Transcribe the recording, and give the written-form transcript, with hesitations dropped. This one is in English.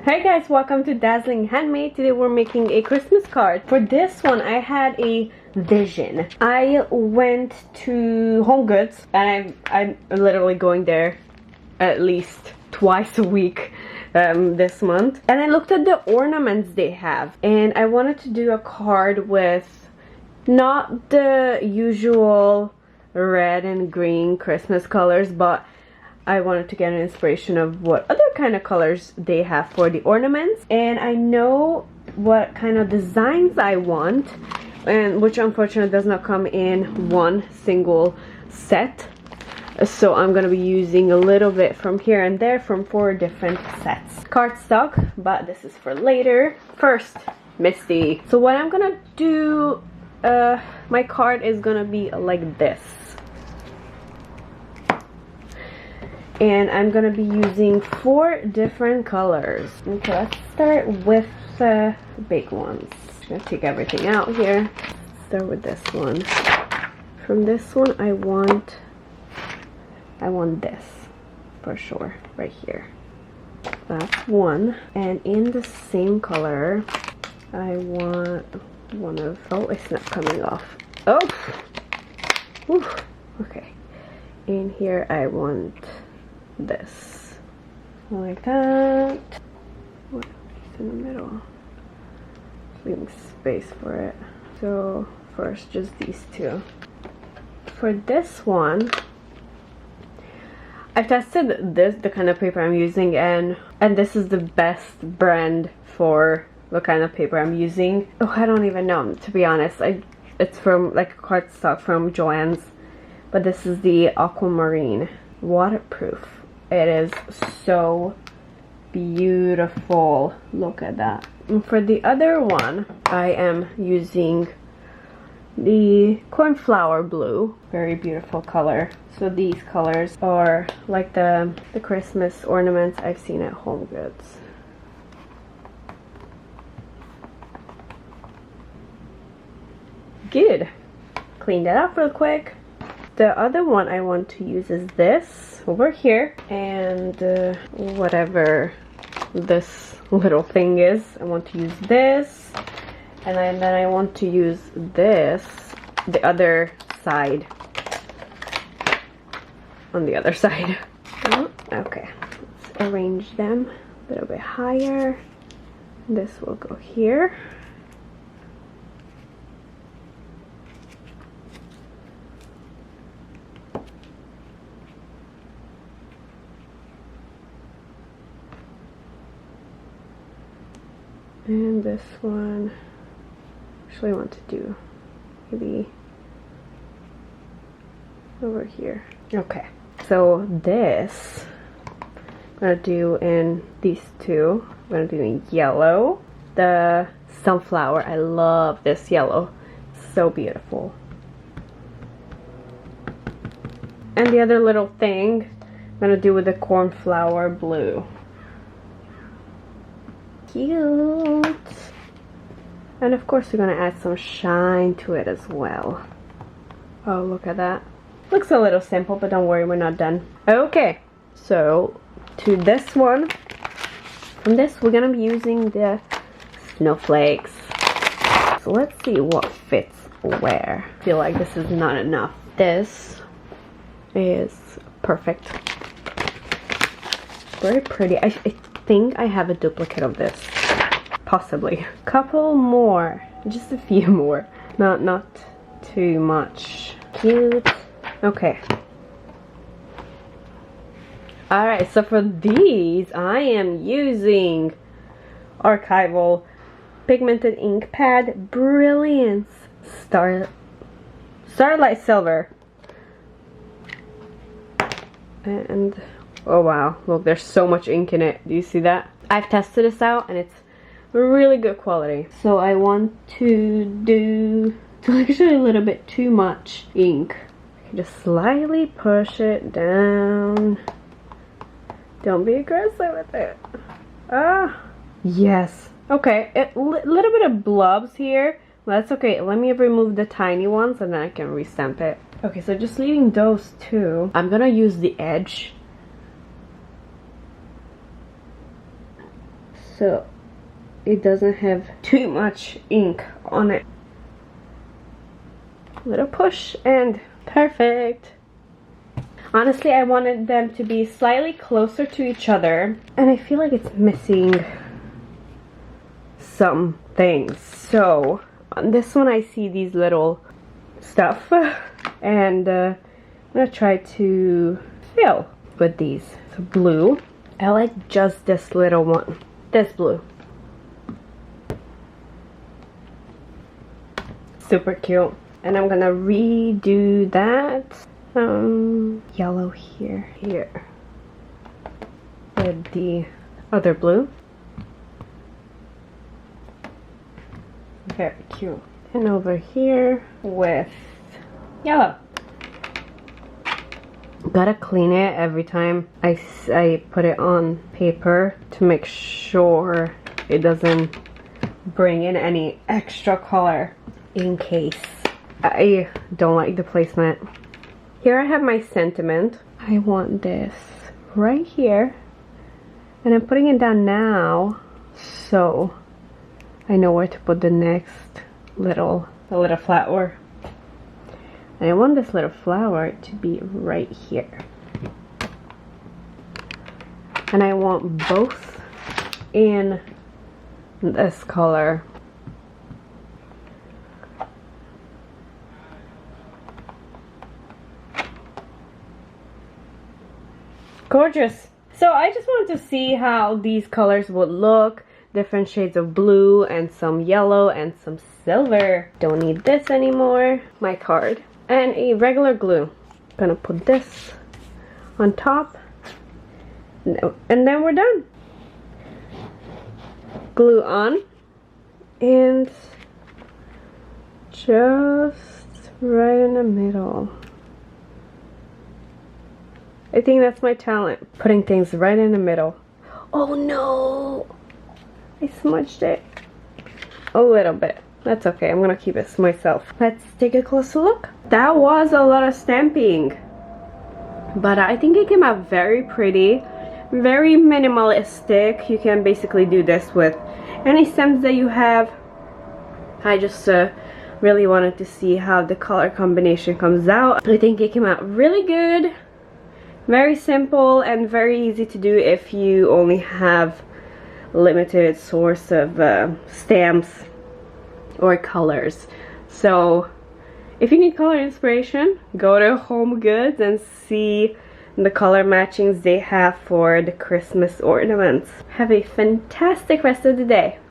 Hey guys, welcome to Dazzling Handmade. Today we're making a Christmas card. For this one, I had a vision. I went to Home Goods and I'm literally going there at least twice a week this month. And I looked at the ornaments they have and I wanted to do a card with not the usual red and green Christmas colors, but I wanted to get an inspiration of what other kind of colors they have for the ornaments, and I know what kind of designs I want, and which unfortunately does not come in one single set, so I'm gonna be using a little bit from here and there from 4 different sets. Cardstock, but this is for later. First, Misty. So what I'm gonna do, my card is gonna be like this. And I'm gonna be using 4 different colors. Okay, let's start with the big ones. I'm gonna take everything out here. Start with this one. From this one, I want this for sure, right here. That's one. And in the same color, I want one of. Oh, it's not coming off. Oh, whew. Okay. In here, I want this, like that. What is in the middle? Leaving space for it. So first, just these 2. For this one, I've tested the kind of paper I'm using, and this is the best brand for the kind of paper I'm using. Oh, I don't even know, to be honest. It's from like a cardstock from Joann's, but this is the Aquamarine, waterproof. It is so beautiful. Look at that. And for the other one, I am using the cornflower blue. Very beautiful color. So these colors are like the Christmas ornaments I've seen at Home Goods. Good. Clean that up real quick. The other one I want to use is this over here, and whatever this little thing is, I want to use this, and then I want to use this, the other side, on the other side. Okay, let's arrange them a little bit higher. This will go here. And this one, actually I want to do maybe over here. Okay, so this I'm gonna do in these 2. I'm gonna do in yellow. The sunflower, I love this yellow. It's so beautiful. And the other little thing I'm gonna do with the cornflower blue. Cute. And of course we're gonna add some shine to it as well. Oh, look at that. Looks a little simple, but don't worry, we're not done. Okay, so to this one, from this we're gonna be using the snowflakes. So let's see what fits where. I feel like this is not enough. This is perfect. Very pretty. I think I have a duplicate of this, possibly. Couple more, just a few more, not too much. Cute. Okay. All right, so for these I am using Archival Pigmented Ink Pad Brilliance Starlight Silver. And oh wow, look, there's so much ink in it. Do you see that? I've tested this out and it's really good quality. So I want to do actually a little bit too much ink. Just slightly push it down. Don't be aggressive with it. Ah, yes. Okay, a little bit of blobs here. That's okay. Let me remove the tiny ones and then I can restamp it. Okay, so just leaving those 2. I'm gonna use the edge so it doesn't have too much ink on it. Little push and perfect. Honestly, I wanted them to be slightly closer to each other, and I feel like it's missing some things. So on this one I see these little stuff, and I'm gonna try to fill with these. So blue, I like just this little one, this blue. Super cute. And I'm gonna redo that yellow here with the other blue. Very cute. And over here with yellow. Gotta clean it every time I put it on paper to make sure it doesn't bring in any extra color, in case I don't like the placement. Here I have my sentiment. I want this right here, and I'm putting it down now so I know where to put the next little flower. And I want this little flower to be right here. And I want both in this color. Gorgeous. So I just wanted to see how these colors would look. Different shades of blue and some yellow and some silver. Don't need this anymore. My card. And a regular glue. Gonna put this on top. And then we're done. Glue on. And just right in the middle. I think that's my talent. Putting things right in the middle. Oh no! I smudged it. A little bit. That's okay. I'm gonna keep it to myself. Let's take a closer look. That was a lot of stamping. But I think it came out very pretty. Very minimalistic. You can basically do this with any stamps that you have. I just really wanted to see how the color combination comes out. I think it came out really good. Very simple and very easy to do if you only have limited source of stamps or colors. So if you need color inspiration, go to Home Goods and see the color matchings they have for the Christmas ornaments. Have a fantastic rest of the day.